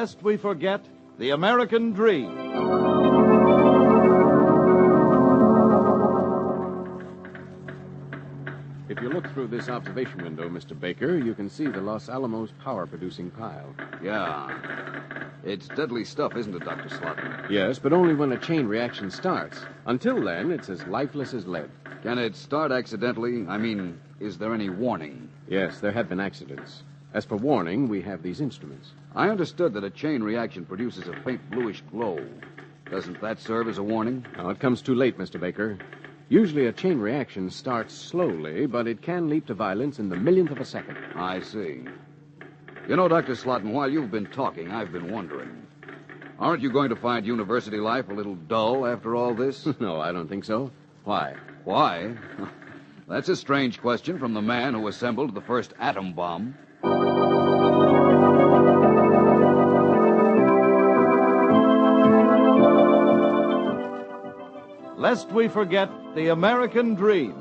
lest we forget the American dream. If you look through this observation window, Mr. Baker, you can see the Los Alamos power-producing pile. Yeah. It's deadly stuff, isn't it, Dr. Slotton? Yes, but only when a chain reaction starts. Until then, it's as lifeless as lead. Can it start accidentally? I mean, is there any warning? Yes, there have been accidents. As for warning, we have these instruments. I understood that a chain reaction produces a faint bluish glow. Doesn't that serve as a warning? Now, it comes too late, Mr. Baker. Usually a chain reaction starts slowly, but it can leap to violence in the millionth of a second. I see. You know, Dr. Slotton, while you've been talking, I've been wondering. Aren't you going to find university life a little dull after all this? No, I don't think so. Why? Why? That's a strange question from the man who assembled the first atom bomb. Lest we forget the American dream.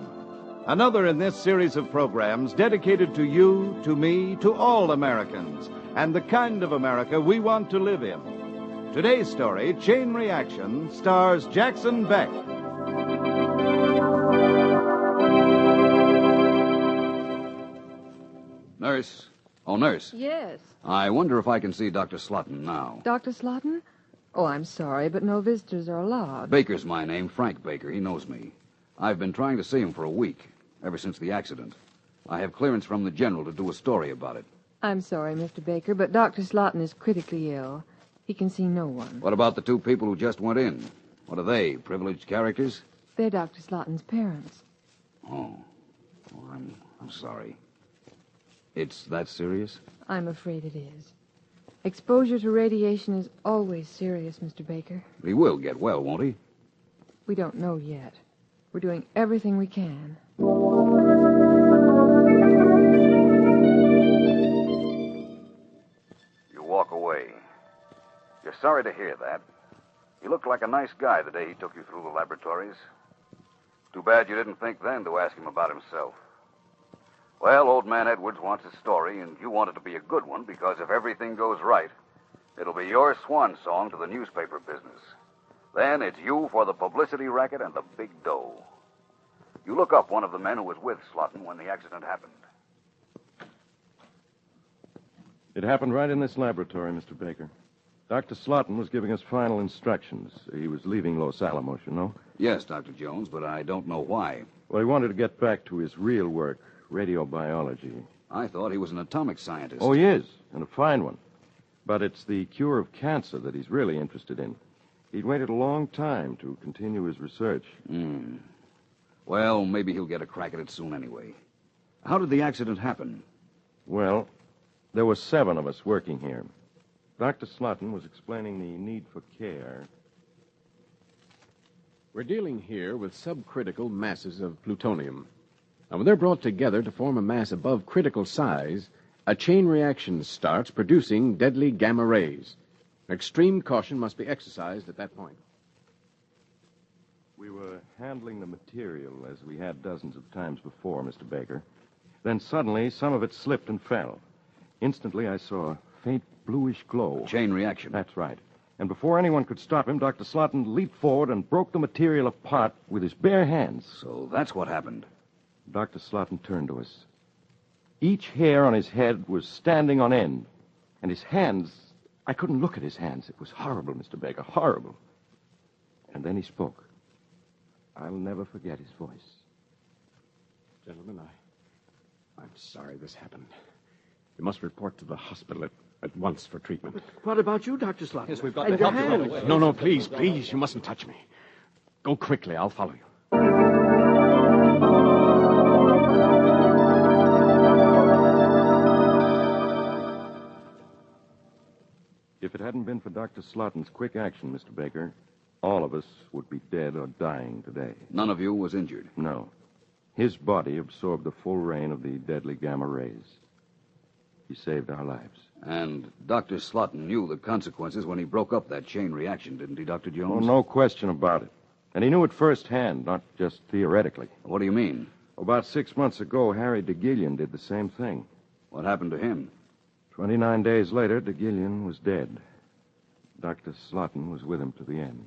Another in this series of programs dedicated to you, to me, to all Americans, and the kind of America we want to live in. Today's story, Chain Reaction, stars Jackson Beck. Nurse. Oh, nurse. Yes. I wonder if I can see Dr. Slotton now. Dr. Slotton? Oh, I'm sorry, but no visitors are allowed. Baker's my name, Frank Baker. He knows me. I've been trying to see him for a week, ever since the accident. I have clearance from the general to do a story about it. I'm sorry, Mr. Baker, but Dr. Slotton is critically ill. He can see no one. What about the two people who just went in? What are they, privileged characters? They're Dr. Slotton's parents. Oh, I'm sorry. It's that serious? I'm afraid it is. Exposure to radiation is always serious, Mr. Baker. He will get well, won't he? We don't know yet. We're doing everything we can. You walk away. You're sorry to hear that. He looked like a nice guy the day he took you through the laboratories. Too bad you didn't think then to ask him about himself. Well, old man Edwards wants a story, and you want it to be a good one, because if everything goes right, it'll be your swan song to the newspaper business. Then it's you for the publicity racket and the big dough. You look up one of the men who was with Slotton when the accident happened. It happened right in this laboratory, Mr. Baker. Dr. Slotton was giving us final instructions. He was leaving Los Alamos, you know? Yes, Dr. Jones, but I don't know why. Well, he wanted to get back to his real work, radiobiology. I thought he was an atomic scientist. Oh, he is, and a fine one. But it's the cure of cancer that he's really interested in. He'd waited a long time to continue his research. Well, maybe he'll get a crack at it soon anyway. How did the accident happen? Well, there were 7 of us working here. Dr. Slotton was explaining the need for care. We're dealing here with subcritical masses of plutonium. Now, when they're brought together to form a mass above critical size, a chain reaction starts producing deadly gamma rays. Extreme caution must be exercised at that point. We were handling the material as we had dozens of times before, Mr. Baker. Then suddenly, some of it slipped and fell. Instantly, I saw a faint bluish glow. Chain reaction. That's right. And before anyone could stop him, Dr. Slotton leaped forward and broke the material apart with his bare hands. So that's what happened. Dr. Slotton turned to us. Each hair on his head was standing on end. And his hands, I couldn't look at his hands. It was horrible, Mr. Baker, horrible. And then he spoke. I'll never forget his voice. Gentlemen, I'm sorry this happened. You must report to the hospital at once for treatment. What about you, Dr. Slotton? Yes, we've got to help you. No, please, you mustn't touch me. Go quickly, I'll follow you. If it hadn't been for Dr. Slotton's quick action, Mr. Baker, all of us would be dead or dying today. None of you was injured? No. His body absorbed the full rain of the deadly gamma rays. He saved our lives. And Dr. Slotton knew the consequences when he broke up that chain reaction, didn't he, Dr. Jones? Oh, no question about it. And he knew it firsthand, not just theoretically. What do you mean? About 6 months ago, Harry DeGillian did the same thing. What happened to him? 29 days later, DeGillian was dead. Dr. Slotin was with him to the end.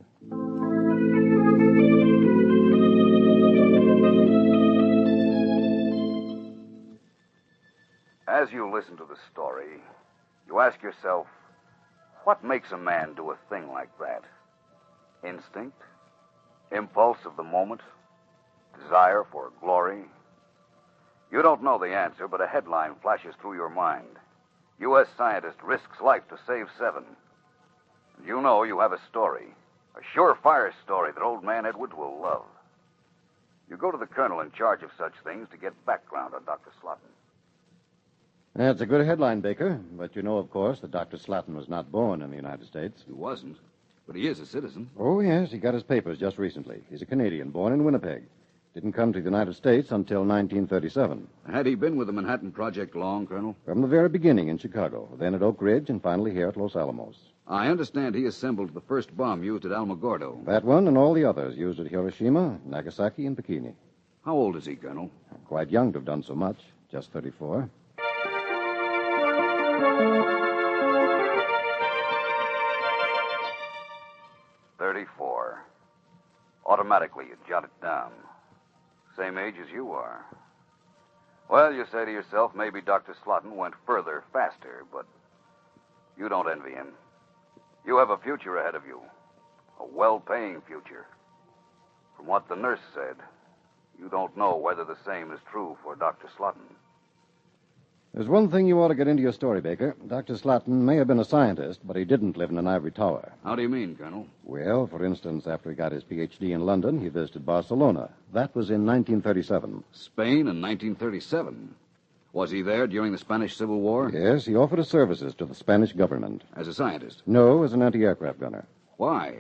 As you listen to the story, you ask yourself, what makes a man do a thing like that? Instinct? Impulse of the moment? Desire for glory? You don't know the answer, but a headline flashes through your mind. U.S. scientist risks life to save 7. And you know you have a story, a surefire story that old man Edwards will love. You go to the colonel in charge of such things to get background on Dr. Slotin. That's a good headline, Baker. But you know, of course, that Dr. Slotin was not born in the United States. He wasn't, but he is a citizen. Oh, yes. He got his papers just recently. He's a Canadian, born in Winnipeg. Didn't come to the United States until 1937. Had he been with the Manhattan Project long, Colonel? From the very beginning in Chicago, then at Oak Ridge, and finally here at Los Alamos. I understand he assembled the first bomb used at Alamogordo. That one and all the others used at Hiroshima, Nagasaki, and Bikini. How old is he, Colonel? Quite young to have done so much. Just 34. Automatically, you jot it down. Same age as you are. Well, you say to yourself, maybe Dr. Slotin went further, faster, but you don't envy him. You have a future ahead of you. A well-paying future. From what the nurse said, you don't know whether the same is true for Dr. Slotin. There's one thing you ought to get into your story, Baker. Dr. Slotin may have been a scientist, but he didn't live in an ivory tower. How do you mean, Colonel? Well, for instance, after he got his Ph.D. in London, he visited Barcelona. That was in 1937. Spain in 1937. Was he there during the Spanish Civil War? Yes, he offered his services to the Spanish government. As a scientist? No, as an anti-aircraft gunner. Why?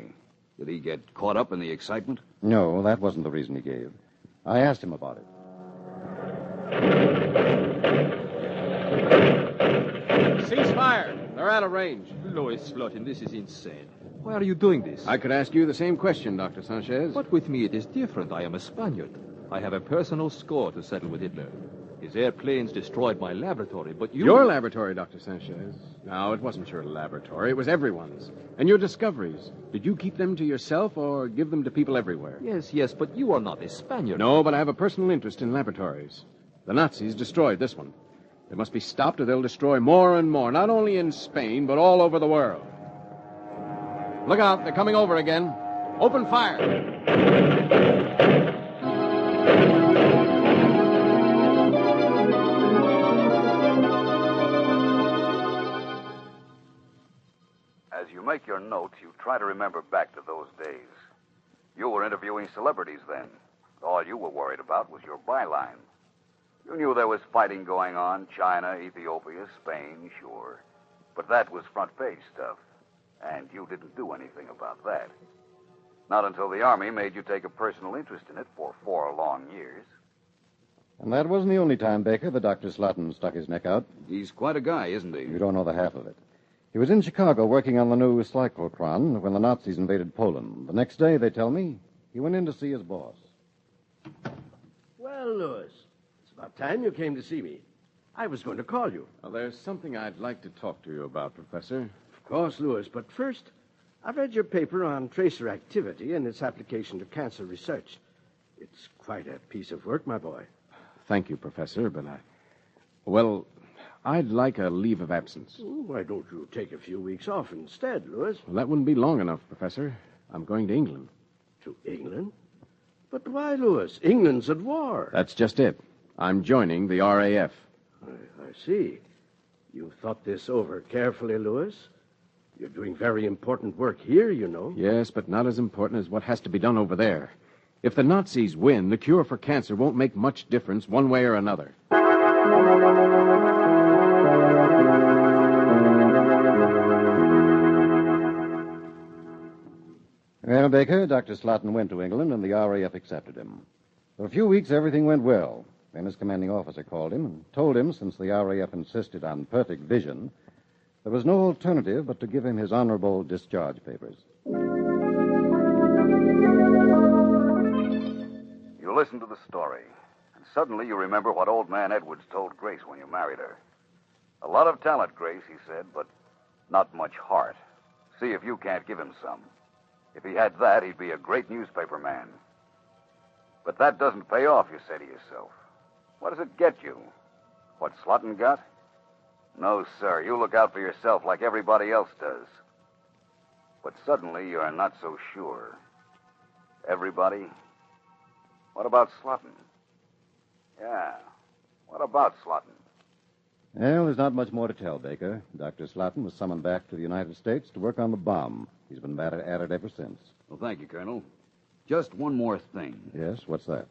Did he get caught up in the excitement? No, that wasn't the reason he gave. I asked him about it. Cease fire. They're out of range. Lois Slotin, this is insane. Why are you doing this? I could ask you the same question, Dr. Sanchez. But with me it is different. I am a Spaniard. I have a personal score to settle with Hitler. His airplanes destroyed my laboratory, but you... Your laboratory, Dr. Sanchez. No, it wasn't your laboratory. It was everyone's. And your discoveries. Did you keep them to yourself or give them to people everywhere? Yes, but you are not a Spaniard. No, but I have a personal interest in laboratories. The Nazis destroyed this one. They must be stopped or they'll destroy more and more, not only in Spain, but all over the world. Look out, they're coming over again. Open fire. As you make your notes, you try to remember back to those days. You were interviewing celebrities then. All you were worried about was your byline. You knew there was fighting going on, China, Ethiopia, Spain, sure. But that was front-page stuff, and you didn't do anything about that. Not until the Army made you take a personal interest in it for 4 long years. And that wasn't the only time, Baker, that Dr. Slotin stuck his neck out. He's quite a guy, isn't he? You don't know the half of it. He was in Chicago working on the new cyclotron when the Nazis invaded Poland. The next day, they tell me, he went in to see his boss. Well, Louis, it's about time you came to see me. I was going to call you. Well, there's something I'd like to talk to you about, Professor. Of course, Louis, but first, I've read your paper on tracer activity and its application to cancer research. It's quite a piece of work, my boy. Thank you, Professor, but I'd like a leave of absence. Why don't you take a few weeks off instead, Louis? Well, that wouldn't be long enough, Professor. I'm going to England. To England? But why, Louis? England's at war. That's just it. I'm joining the RAF. I see. You've thought this over carefully, Louis. You're doing very important work here, you know. Yes, but not as important as what has to be done over there. If the Nazis win, the cure for cancer won't make much difference one way or another. Well, Baker, Dr. Slotin went to England, and the RAF accepted him. For a few weeks, everything went well. Then his commanding officer called him and told him, since the RAF insisted on perfect vision, there was no alternative but to give him his honorable discharge papers. You listen to the story, and suddenly you remember what old man Edwards told Grace when you married her. A lot of talent, Grace, he said, but not much heart. See if you can't give him some. If he had that, he'd be a great newspaper man. But that doesn't pay off, you say to yourself. What does it get you? What Slotton got? No, sir. You look out for yourself like everybody else does. But suddenly you're not so sure. Everybody? What about Slotton? Yeah. What about Slotton? Well, there's not much more to tell, Baker. Dr. Slotton was summoned back to the United States to work on the bomb. He's been at it ever since. Well, thank you, Colonel. Just one more thing. Yes, what's that?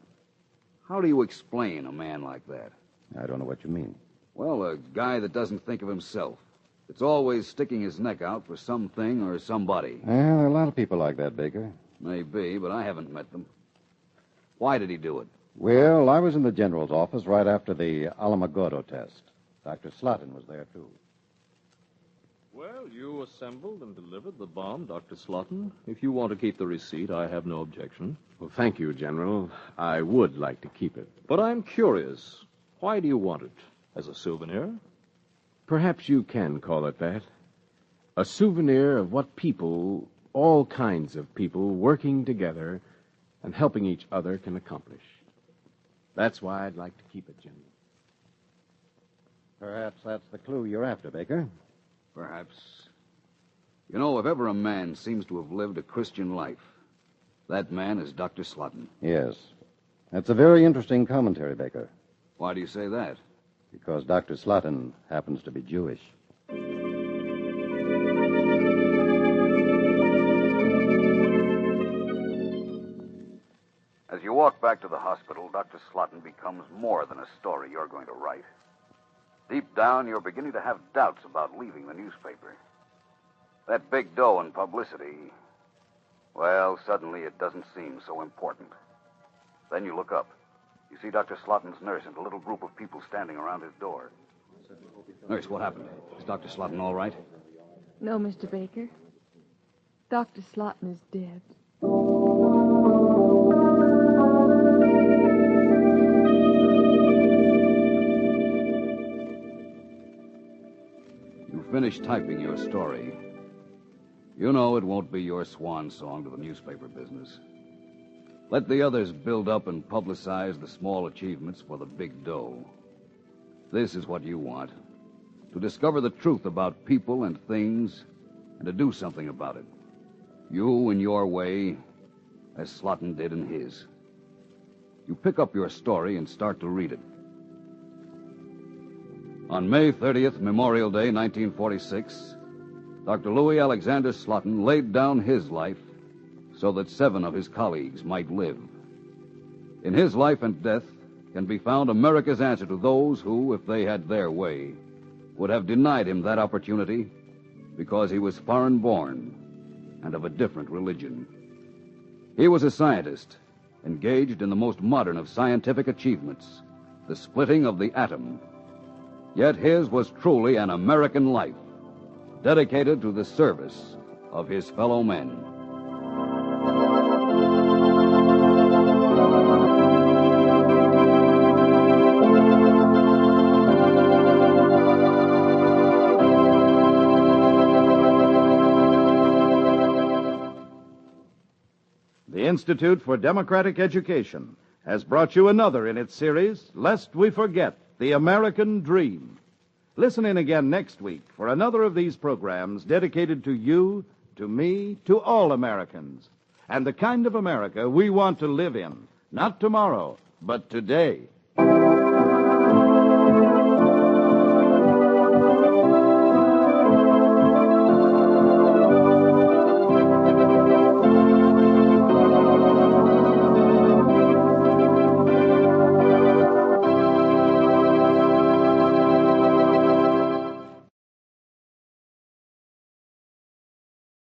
How do you explain a man like that? I don't know what you mean. Well, a guy that doesn't think of himself. That's always sticking his neck out for something or somebody. Well, there are a lot of people like that, Baker. Maybe, but I haven't met them. Why did he do it? Well, I was in the general's office right after the Alamogordo test. Dr. Slotton was there, too. Well, you assembled and delivered the bomb, Dr. Slotton. If you want to keep the receipt, I have no objection. Well, thank you, General. I would like to keep it. But I'm curious. Why do you want it? As a souvenir? Perhaps you can call it that. A souvenir of what people, all kinds of people, working together and helping each other can accomplish. That's why I'd like to keep it, General. Perhaps that's the clue you're after, Baker. Perhaps. You know, if ever a man seems to have lived a Christian life, that man is Dr. Slotton. Yes. That's a very interesting commentary, Baker. Why do you say that? Because Dr. Slotton happens to be Jewish. As you walk back to the hospital, Dr. Slotton becomes more than a story you're going to write. Deep down, you're beginning to have doubts about leaving the newspaper. That big dough and publicity, well, suddenly it doesn't seem so important. Then you look up. You see Dr. Slotton's nurse and a little group of people standing around his door. Nurse, what happened? Is Dr. Slotton all right? No, Mr. Baker. Dr. Slotton is dead. You finish typing your story. You know it won't be your swan song to the newspaper business. Let the others build up and publicize the small achievements for the big dough. This is what you want. To discover the truth about people and things, and to do something about it. You in your way, as Slotton did in his. You pick up your story and start to read it. On May 30th, Memorial Day, 1946, Dr. Louis Alexander Slotton laid down his life so that 7 of his colleagues might live. In his life and death can be found America's answer to those who, if they had their way, would have denied him that opportunity because he was foreign-born and of a different religion. He was a scientist, engaged in the most modern of scientific achievements, the splitting of the atom. Yet his was truly an American life, dedicated to the service of his fellow men. The Institute for Democratic Education has brought you another in its series, Lest We Forget the American Dream. Listen in again next week for another of these programs dedicated to you, to me, to all Americans, and the kind of America we want to live in, not tomorrow, but today.